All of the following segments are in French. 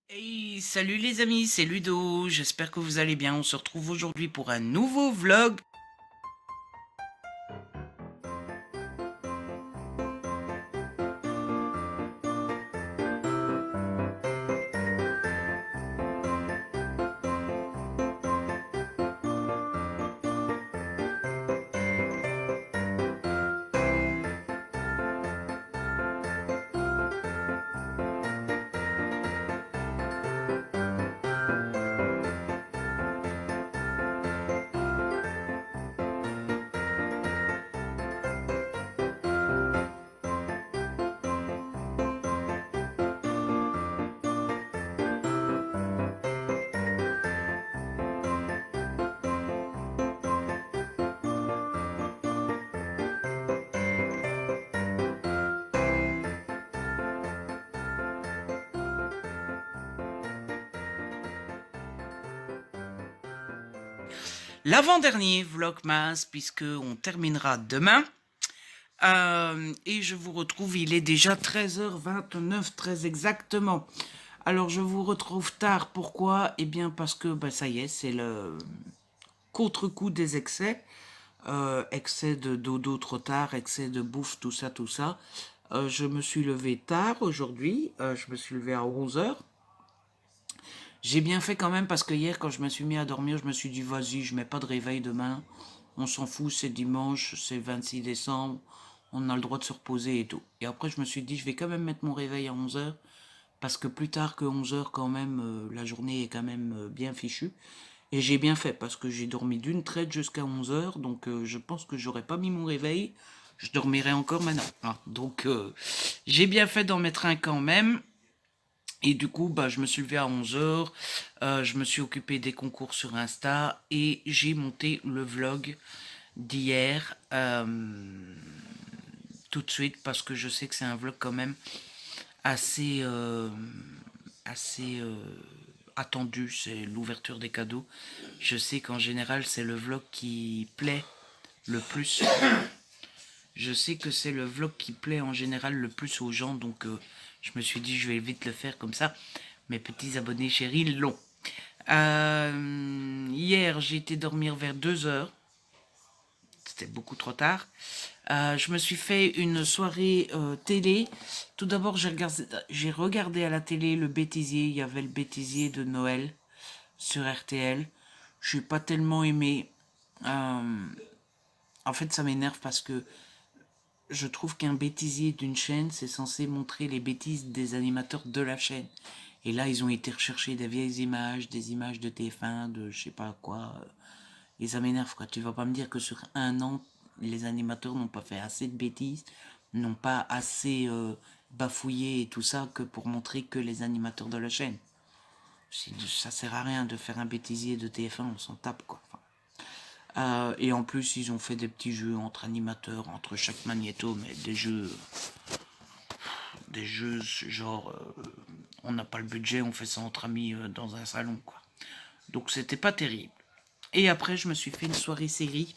Hey, salut les amis, c'est Ludo, j'espère que vous allez bien. On se retrouve aujourd'hui pour un nouveau vlog. L'avant-dernier vlogmas, puisque on terminera demain. Et je vous retrouve, il est déjà 13h29, très exactement. Alors je vous retrouve tard, pourquoi? Eh bien parce que, ça y est, c'est le contre-coup des excès. Excès de dodo trop tard, excès de bouffe, tout ça, tout ça. Je me suis levé tard aujourd'hui, je me suis levé à 11h. J'ai bien fait quand même parce que hier, quand je me suis mis à dormir, je me suis dit, vas-y, je mets pas de réveil demain. On s'en fout, c'est dimanche, c'est 26 décembre. On a le droit de se reposer et tout. Et après, je me suis dit, je vais quand même mettre mon réveil à 11h. Parce que plus tard que 11h, quand même, la journée est quand même bien fichue. Et j'ai bien fait parce que j'ai dormi d'une traite jusqu'à 11h. Donc, je pense que j'aurais pas mis mon réveil. Je dormirais encore maintenant. Hein. Donc, j'ai bien fait d'en mettre un quand même. Et du coup, je me suis levé à 11h, je me suis occupé des concours sur Insta et j'ai monté le vlog d'hier tout de suite parce que je sais que c'est un vlog quand même assez, assez attendu, c'est l'ouverture des cadeaux. Je sais qu'en général, c'est le vlog qui plaît le plus. Je sais que c'est le vlog qui plaît en général le plus aux gens, donc je me suis dit je vais vite le faire comme ça. Mes petits abonnés chéris l'ont. Hier, j'ai été dormir vers 2h. C'était beaucoup trop tard. Je me suis fait une soirée télé. Tout d'abord, j'ai regardé à la télé le bêtisier. Il y avait le bêtisier de Noël sur RTL. Je n'ai pas tellement aimé. En fait, ça m'énerve parce que je trouve qu'un bêtisier d'une chaîne, c'est censé montrer les bêtises des animateurs de la chaîne. Et là, ils ont été rechercher des vieilles images, des images de TF1, de je sais pas quoi. Et ça m'énerve, quoi. Tu vas pas me dire que sur un an, les animateurs n'ont pas fait assez de bêtises, n'ont pas assez bafouillé et tout ça que pour montrer que les animateurs de la chaîne. Ça sert à rien de faire un bêtisier de TF1, on s'en tape, quoi. Enfin, et en plus, ils ont fait des petits jeux entre animateurs, entre chaque magnéto, mais des jeux genre, on n'a pas le budget, on fait ça entre amis dans un salon, quoi. Donc c'était pas terrible. Et après, je me suis fait une soirée série.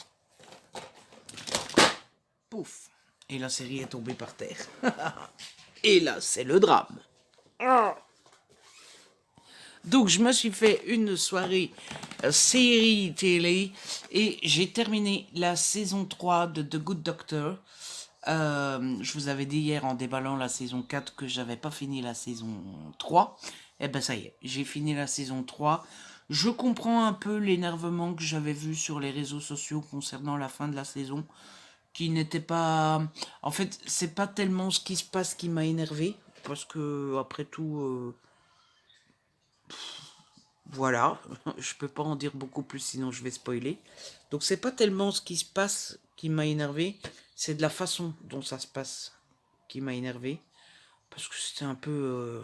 Pouf. Et la série est tombée par terre. Et là, c'est le drame. Donc, je me suis fait une soirée série télé et j'ai terminé la saison 3 de The Good Doctor. Je vous avais dit hier en déballant la saison 4 que j'avais pas fini la saison 3. Eh ben ça y est, j'ai fini la saison 3. Je comprends un peu l'énervement que j'avais vu sur les réseaux sociaux concernant la fin de la saison, qui n'était pas... En fait, c'est pas tellement ce qui se passe qui m'a énervé, parce que après tout, voilà, je peux pas en dire beaucoup plus sinon je vais spoiler. Donc c'est pas tellement ce qui se passe qui m'a énervé, c'est de la façon dont ça se passe qui m'a énervé, parce que c'était un peu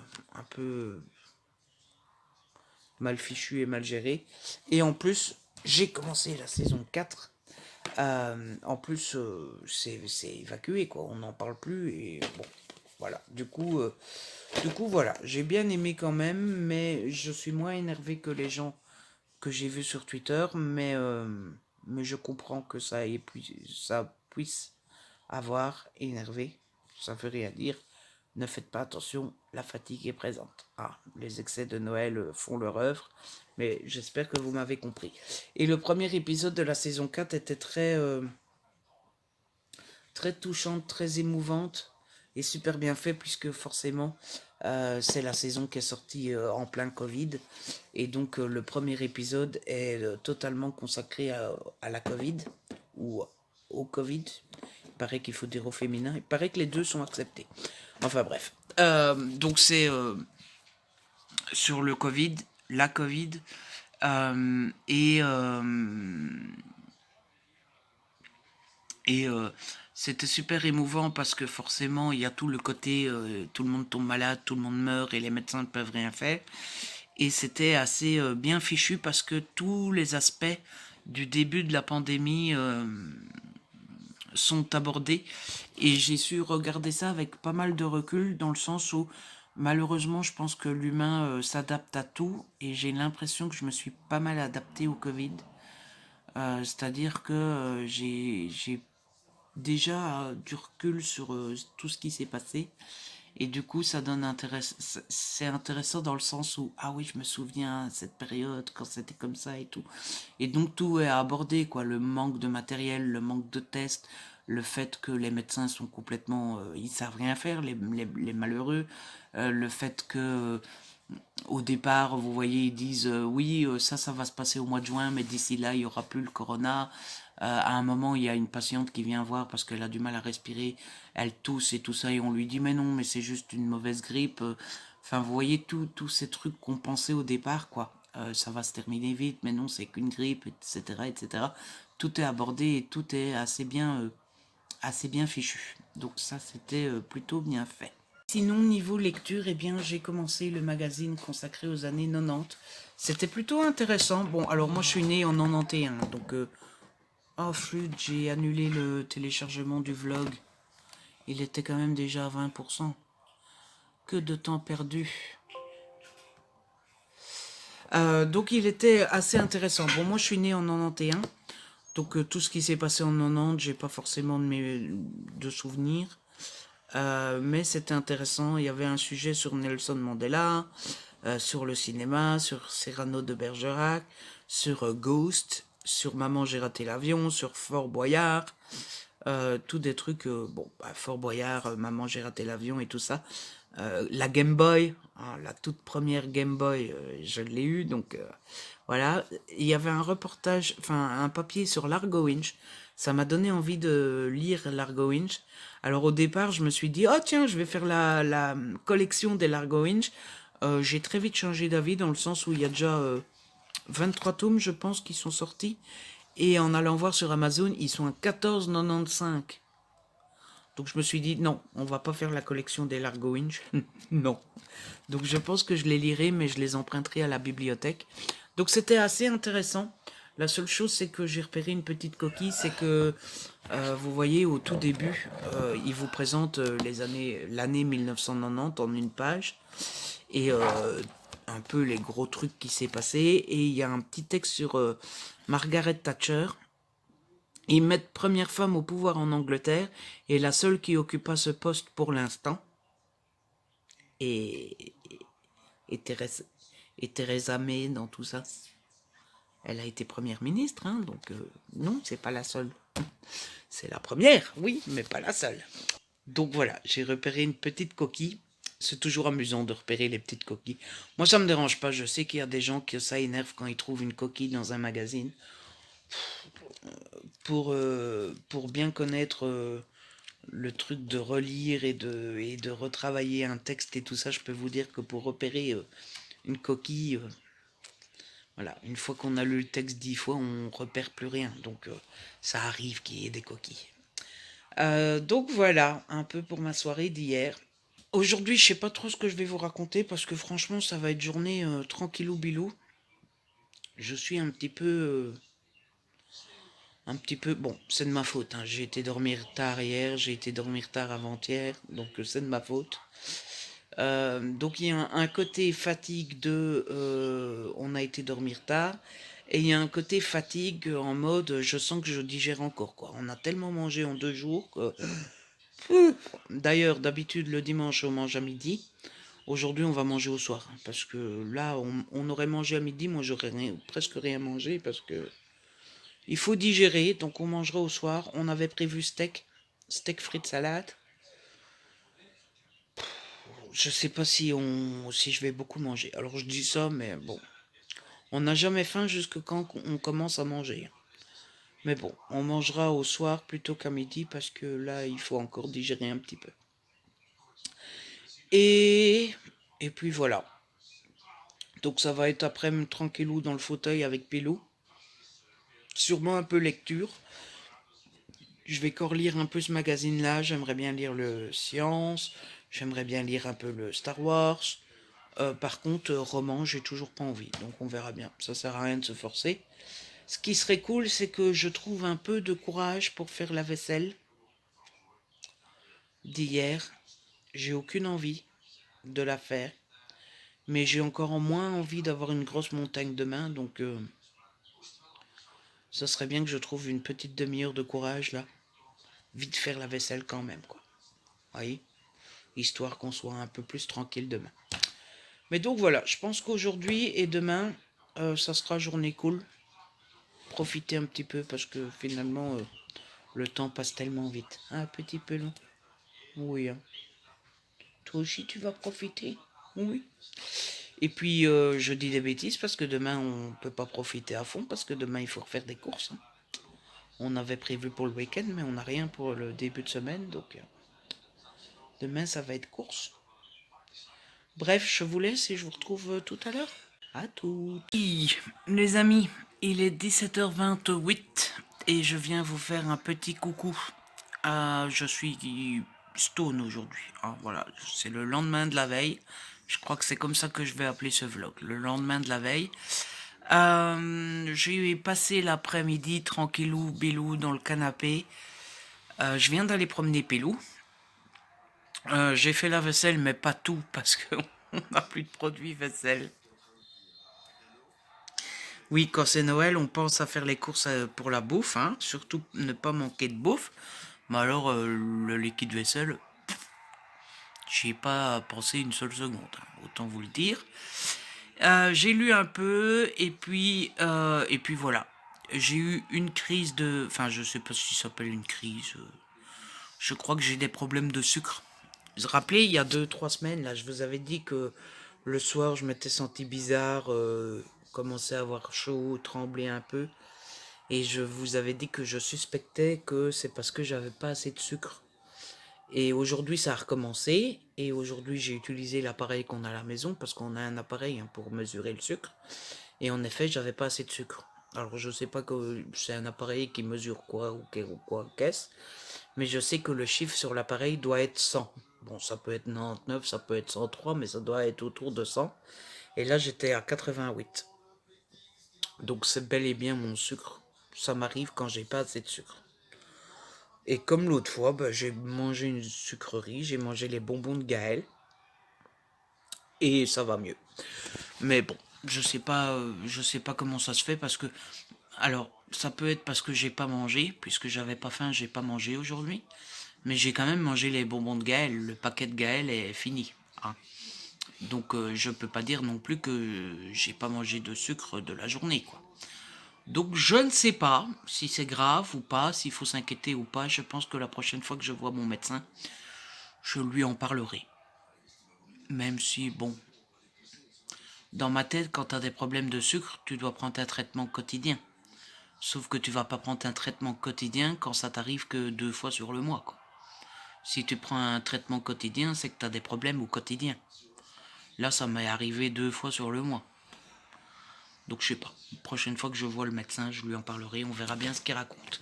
mal fichu et mal géré. Et en plus, j'ai commencé la saison 4. En plus, c'est évacué, quoi. On n'en parle plus. Et bon, voilà. Du coup, voilà. J'ai bien aimé quand même, mais je suis moins énervé que les gens que j'ai vus sur Twitter. Mais je comprends que ça puisse avoir énervé. Ça veut rien dire. ne faites pas attention, la fatigue est présente. Ah, les excès de Noël font leur œuvre, mais j'espère que vous m'avez compris. Et le premier épisode de la saison 4 était très touchante, très émouvante et super bien fait puisque forcément c'est la saison qui est sortie en plein Covid et donc le premier épisode est totalement consacré à la Covid ou au Covid. Il paraît qu'il faut dire au féminin. Il paraît que les deux sont acceptés. Enfin bref. Donc c'est sur le Covid, la Covid euh, et euh, Et c'était super émouvant parce que forcément, il y a tout le côté, tout le monde tombe malade, tout le monde meurt et les médecins ne peuvent rien faire. Et c'était assez bien fichu parce que tous les aspects du début de la pandémie sont abordés. Et j'ai su regarder ça avec pas mal de recul dans le sens où malheureusement, je pense que l'humain s'adapte à tout. Et j'ai l'impression que je me suis pas mal adapté au Covid. C'est-à-dire que j'ai déjà du recul sur tout ce qui s'est passé et du coup ça donne c'est intéressant dans le sens où ah oui je me souviens cette période quand c'était comme ça et tout et donc tout est abordé quoi, le manque de matériel, le manque de tests, le fait que les médecins sont complètement ils savent rien faire les malheureux, le fait que au départ, vous voyez, ils disent oui, ça va se passer au mois de juin, mais d'ici là, il n'y aura plus le corona. À un moment, il y a une patiente qui vient voir parce qu'elle a du mal à respirer, elle tousse et tout ça, et on lui dit mais non, mais c'est juste une mauvaise grippe. Enfin, vous voyez tous ces trucs qu'on pensait au départ, quoi. Ça va se terminer vite, mais non, c'est qu'une grippe, etc., etc. Tout est abordé et tout est assez bien fichu. Donc ça, c'était plutôt bien fait. Sinon, niveau lecture, eh bien, j'ai commencé le magazine consacré aux années 90. C'était plutôt intéressant. Bon, alors moi, je suis né en 91, donc... oh, flûte, j'ai annulé le téléchargement du vlog. Il était quand même déjà à 20%. Que de temps perdu. Donc, il était assez intéressant. Bon, moi, je suis né en 91. Donc, tout ce qui s'est passé en 90, j'ai pas forcément de souvenirs. Mais c'était intéressant. Il y avait un sujet sur Nelson Mandela, sur le cinéma, sur Cyrano de Bergerac, sur Ghost, sur Maman j'ai raté l'avion, sur Fort Boyard, tout des trucs, bon, bah, Fort Boyard, Maman j'ai raté l'avion et tout ça. La Game Boy, hein, la toute première Game Boy, je l'ai eue, donc voilà. Il y avait un reportage, enfin un papier sur Largo Winch. Ça m'a donné envie de lire Largo Winch. Alors au départ, je me suis dit, oh tiens, je vais faire la collection des Largo Winch. J'ai très vite changé d'avis dans le sens où il y a déjà 23 tomes, je pense, qui sont sortis. Et en allant voir sur Amazon, ils sont à 14,95. Donc je me suis dit, non, on va pas faire la collection des Largo Winch. Non. Donc je pense que je les lirai, mais je les emprunterai à la bibliothèque. Donc c'était assez intéressant. La seule chose, c'est que j'ai repéré une petite coquille, c'est que vous voyez au tout début, il vous présente l'année 1990 en une page et un peu les gros trucs qui s'est passé. Et il y a un petit texte sur Margaret Thatcher. Ils mettent première femme au pouvoir en Angleterre et la seule qui occupa ce poste pour l'instant. Et, et, Thérèse, et Theresa May dans tout ça. Elle a été première ministre, hein, donc non, c'est pas la seule. C'est la première, oui, mais pas la seule. Donc voilà, j'ai repéré une petite coquille. C'est toujours amusant de repérer les petites coquilles. Moi, ça me dérange pas. Je sais qu'il y a des gens qui ça énerve quand ils trouvent une coquille dans un magazine. Pour bien connaître le truc de relire et de retravailler un texte et tout ça, je peux vous dire que pour repérer une coquille, voilà, une fois qu'on a lu le texte 10 fois, on repère plus rien. Donc ça arrive qu'il y ait des coquilles. Donc voilà, un peu pour ma soirée d'hier. Aujourd'hui, je sais pas trop ce que je vais vous raconter parce que franchement, ça va être journée tranquillou bilou. Je suis un petit peu, bon, c'est de ma faute, hein. J'ai été dormir tard hier, j'ai été dormir tard avant-hier, donc c'est de ma faute. Donc il y a un côté fatigue de on a été dormir tard et il y a un côté fatigue en mode je sens que je digère encore quoi. On a tellement mangé en 2 jours que D'ailleurs, d'habitude, le dimanche, on mange à midi. Aujourd'hui, on va manger au soir. Parce que là, on aurait mangé à midi. Moi, j'aurais presque rien mangé parce que il faut digérer. Donc, on mangera au soir. On avait prévu steak frites salade. Je sais pas si je vais beaucoup manger. Alors, je dis ça, mais bon. On n'a jamais faim jusque quand on commence à manger. Mais bon, on mangera au soir plutôt qu'à midi parce que là, il faut encore digérer un petit peu. Et, et puis voilà. Donc ça va être après tranquillou dans le fauteuil avec Pilou. Sûrement un peu lecture. Je vais encore lire un peu ce magazine-là. J'aimerais bien lire le Science. J'aimerais bien lire un peu le Star Wars. Par contre, roman, j'ai toujours pas envie. Donc on verra bien. Ça sert à rien de se forcer. Ce qui serait cool, c'est que je trouve un peu de courage pour faire la vaisselle d'hier. J'ai aucune envie de la faire. Mais j'ai encore moins envie d'avoir une grosse montagne demain. Donc ça serait bien que je trouve une petite demi-heure de courage là. Vite faire la vaisselle quand même, quoi. Voyez, histoire qu'on soit un peu plus tranquille demain. Mais donc voilà, je pense qu'aujourd'hui et demain, ça sera journée cool. Profitez un petit peu parce que finalement, le temps passe tellement vite. Un petit peu long. Oui, hein. Toi aussi, tu vas profiter. Oui. Et puis, je dis des bêtises parce que demain, on peut pas profiter à fond parce que demain, il faut refaire des courses, hein. On avait prévu pour le week-end, mais on n'a rien pour le début de semaine, donc demain, ça va être course. Bref, je vous laisse et je vous retrouve tout à l'heure. À tout. Oui, les amis, il est 17h28 et je viens vous faire un petit coucou. Je suis stone aujourd'hui. Ah, voilà, c'est le lendemain de la veille. Je crois que c'est comme ça que je vais appeler ce vlog. Le lendemain de la veille. J'ai passé l'après-midi tranquillou, bilou dans le canapé. Je viens d'aller promener Pilou. J'ai fait la vaisselle, mais pas tout parce qu'on n'a plus de produits vaisselle. Oui, quand c'est Noël, on pense à faire les courses pour la bouffe, hein, surtout ne pas manquer de bouffe. Mais alors, le liquide vaisselle, j'y ai pas pensé une seule seconde, hein, autant vous le dire. J'ai lu un peu, et puis voilà. J'ai eu une crise de... Enfin, je sais pas si ça s'appelle une crise. Je crois que j'ai des problèmes de sucre. Vous vous rappelez, il y a 2, 3 semaines, là, je vous avais dit que le soir, je m'étais senti bizarre, commençais à avoir chaud, trembler un peu. Et je vous avais dit que je suspectais que c'est parce que j'avais pas assez de sucre. Et aujourd'hui, ça a recommencé. Et aujourd'hui, j'ai utilisé l'appareil qu'on a à la maison parce qu'on a un appareil, hein, pour mesurer le sucre. Et en effet, j'avais pas assez de sucre. Alors, je sais pas que c'est un appareil qui mesure quoi ou quoi qu'est-ce. Mais je sais que le chiffre sur l'appareil doit être 100. Bon, ça peut être 99, ça peut être 103, mais ça doit être autour de 100. Et là, j'étais à 88. Donc, c'est bel et bien mon sucre. Ça m'arrive quand j'ai pas assez de sucre. Et comme l'autre fois, bah, j'ai mangé une sucrerie, j'ai mangé les bonbons de Gaël. Et ça va mieux. Mais bon, je sais pas comment ça se fait parce que... Alors, ça peut être parce que j'ai pas mangé, puisque j'avais pas faim, j'ai pas mangé aujourd'hui. Mais j'ai quand même mangé les bonbons de Gaël. Le paquet de Gaël est fini, hein. Donc je peux pas dire non plus que j'ai pas mangé de sucre de la journée, quoi. Donc je ne sais pas si c'est grave ou pas, s'il faut s'inquiéter ou pas. Je pense que la prochaine fois que je vois mon médecin, je lui en parlerai. Même si, bon, dans ma tête, quand tu as des problèmes de sucre, tu dois prendre un traitement quotidien. Sauf que tu vas pas prendre un traitement quotidien quand ça t'arrive que 2 fois sur le mois, quoi. Si tu prends un traitement quotidien, c'est que tu as des problèmes au quotidien. Là, ça m'est arrivé 2 fois sur le mois. Donc je sais pas. La prochaine fois que je vois le médecin, je lui en parlerai, on verra bien ce qu'il raconte.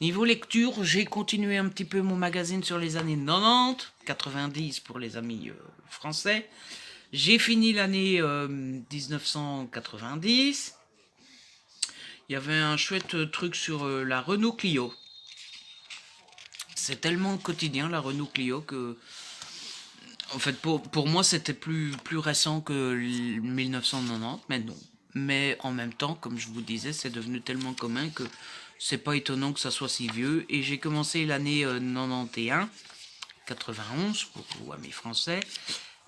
Niveau lecture, j'ai continué un petit peu mon magazine sur les années 90, 90 pour les amis français. J'ai fini l'année 1990. Il y avait un chouette truc sur la Renault Clio. C'est tellement quotidien la Renault Clio que... En fait, pour moi, c'était plus récent que 1990, mais non. Mais en même temps, comme je vous disais, c'est devenu tellement commun que c'est pas étonnant que ça soit si vieux. Et j'ai commencé l'année 91 91 pour vous amis français.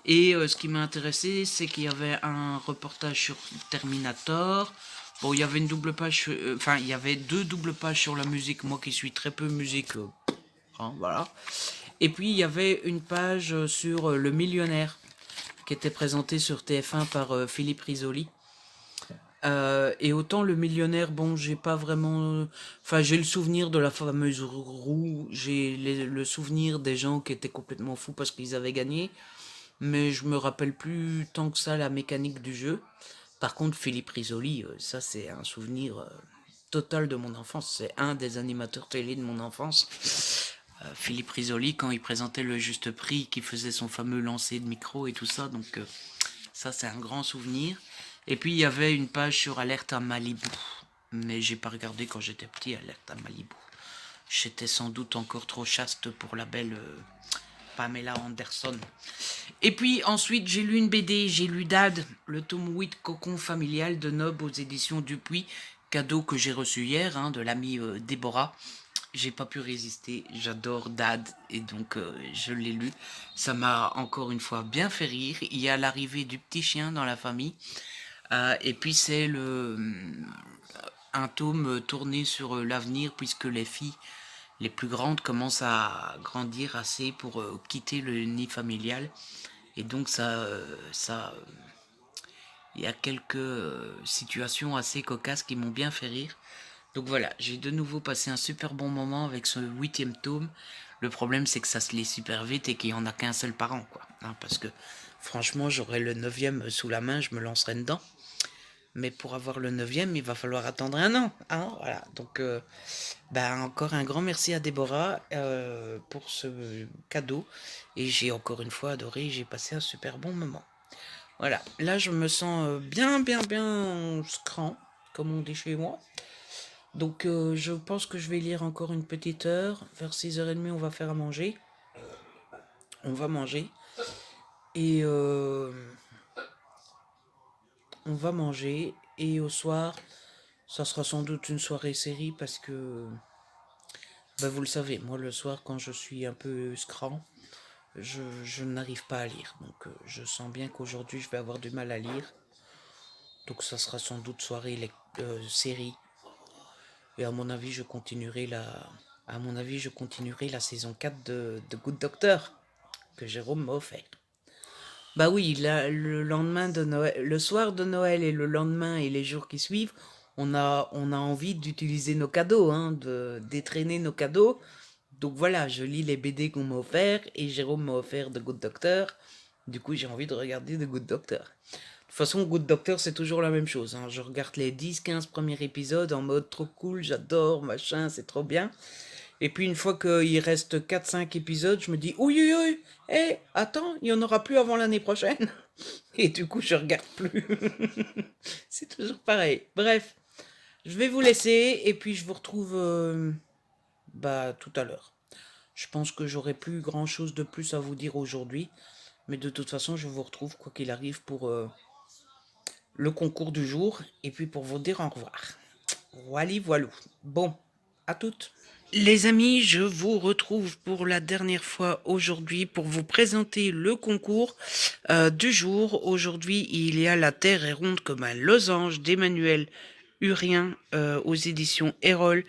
Et ce qui m'a intéressé, c'est qu'il y avait un reportage sur Terminator. Bon, il y avait une double page, enfin, il y avait deux doubles pages sur la musique. Moi qui suis très peu musique, hein, voilà. Et puis il y avait une page sur Le Millionnaire qui était présenté sur TF1 par Philippe Risoli. Et autant Le Millionnaire, bon, j'ai pas vraiment. Enfin, j'ai le souvenir de la fameuse roue, j'ai le souvenir des gens qui étaient complètement fous parce qu'ils avaient gagné, mais je me rappelle plus tant que ça la mécanique du jeu. Par contre, Philippe Risoli, ça c'est un souvenir total de mon enfance. C'est un des animateurs télé de mon enfance. Philippe Risoli, quand il présentait le Juste Prix, qui faisait son fameux lancer de micro et tout ça, donc ça c'est un grand souvenir. Et puis il y avait une page sur Alerte à Malibu, mais j'ai pas regardé quand j'étais petit, Alerte à Malibu. J'étais sans doute encore trop chaste pour la belle Pamela Anderson. Et puis ensuite j'ai lu une BD, j'ai lu Dad, le tome 8 Cocon familial de Nob aux éditions Dupuis, cadeau que j'ai reçu hier de l'amie Déborah. J'ai pas pu résister, j'adore Dad et donc je l'ai lu. Ça m'a encore une fois bien fait rire. Il y a l'arrivée du petit chien dans la famille. Et puis c'est un tome tourné sur l'avenir puisque les filles les plus grandes commencent à grandir assez pour quitter le nid familial. Et donc il y a quelques situations assez cocasses qui m'ont bien fait rire. Donc voilà, j'ai de nouveau passé un super bon moment avec ce 8e tome. Le problème c'est que ça se lit super vite et qu'il n'y en a qu'un seul par an, quoi. Parce que franchement, j'aurais le 9e sous la main, je me lancerai dedans. Mais pour avoir le 9e, il va falloir attendre un an. Voilà. Donc, encore un grand merci à Déborah pour ce cadeau. Et j'ai encore une fois adoré, j'ai passé un super bon moment. Voilà, là je me sens bien, bien, bien scran, comme on dit chez moi. Donc je pense que je vais lire encore une petite heure. Vers 6h30, on va faire à manger. On va manger. Et on va manger. Et au soir, ça sera sans doute une soirée série parce que, vous le savez, moi le soir quand je suis un peu scran, je n'arrive pas à lire. Donc je sens bien qu'aujourd'hui je vais avoir du mal à lire. Donc ça sera sans doute soirée série. Et à mon avis, je continuerai la saison 4 de Good Doctor que Jérôme m'a offert. Bah oui, le lendemain de Noël, le soir de Noël et le lendemain et les jours qui suivent, on a envie d'utiliser nos cadeaux, d'étraîner nos cadeaux. Donc voilà, je lis les BD qu'on m'a offert et Jérôme m'a offert The Good Doctor. Du coup, j'ai envie de regarder The Good Doctor. De toute façon, Good Doctor, c'est toujours la même chose. Je regarde les 10-15 premiers épisodes en mode trop cool, j'adore, machin, c'est trop bien. Et puis une fois qu'il reste 4-5 épisodes, je me dis, oui, oui, oui, hé, attends, il n'y en aura plus avant l'année prochaine. Et du coup, je regarde plus. C'est toujours pareil. Bref, je vais vous laisser et puis je vous retrouve tout à l'heure. Je pense que j'aurai plus grand chose de plus à vous dire aujourd'hui. Mais de toute façon, je vous retrouve quoi qu'il arrive pour le concours du jour et puis pour vous dire au revoir. Voilà, voilou. Bon, à toutes. Les amis, je vous retrouve pour la dernière fois aujourd'hui pour vous présenter le concours du jour. Aujourd'hui, il y a La Terre est ronde comme un losange d'Emmanuel Urien aux éditions Erol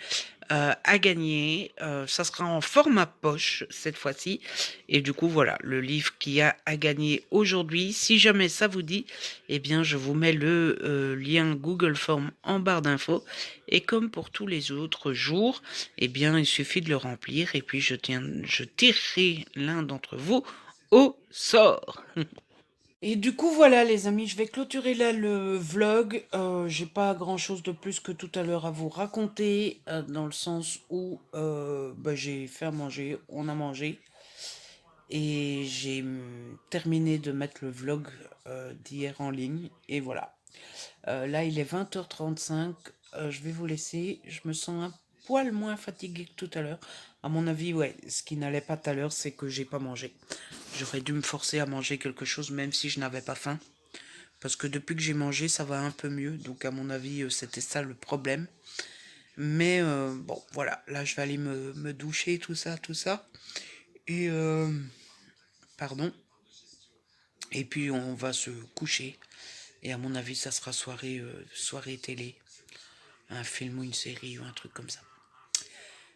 à gagner. Ça sera en format poche cette fois-ci. Et du coup, voilà, le livre qui a à gagner aujourd'hui. Si jamais ça vous dit, eh bien, je vous mets le lien Google Form en barre d'infos. Et comme pour tous les autres jours, eh bien, il suffit de le remplir. Et puis, je tirerai l'un d'entre vous au sort. Et du coup, voilà, les amis, je vais clôturer là le vlog. J'ai pas grand chose de plus que tout à l'heure à vous raconter, dans le sens où j'ai fait à manger, on a mangé, et j'ai terminé de mettre le vlog d'hier en ligne, et voilà. Là, il est 20h35, je vais vous laisser. Je me sens un poil moins fatigué que tout à l'heure. À mon avis, ouais, ce qui n'allait pas tout à l'heure, c'est que j'ai pas mangé. J'aurais dû me forcer à manger quelque chose, même si je n'avais pas faim. Parce que depuis que j'ai mangé, ça va un peu mieux. Donc, à mon avis, c'était ça le problème. Mais bon, voilà. Là, je vais aller me doucher, tout ça, tout ça. Et pardon. Et puis on va se coucher. Et à mon avis, ça sera soirée télé. Un film ou une série ou un truc comme ça.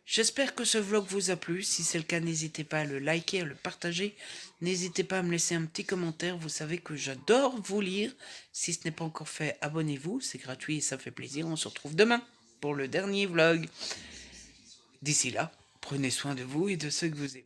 J'espère que ce vlog vous a plu. Si c'est le cas, n'hésitez pas à le liker, à le partager. N'hésitez pas à me laisser un petit commentaire. Vous savez que j'adore vous lire. Si ce n'est pas encore fait, abonnez-vous. C'est gratuit et ça fait plaisir. On se retrouve demain pour le dernier vlog. D'ici là, prenez soin de vous et de ceux que vous aimez.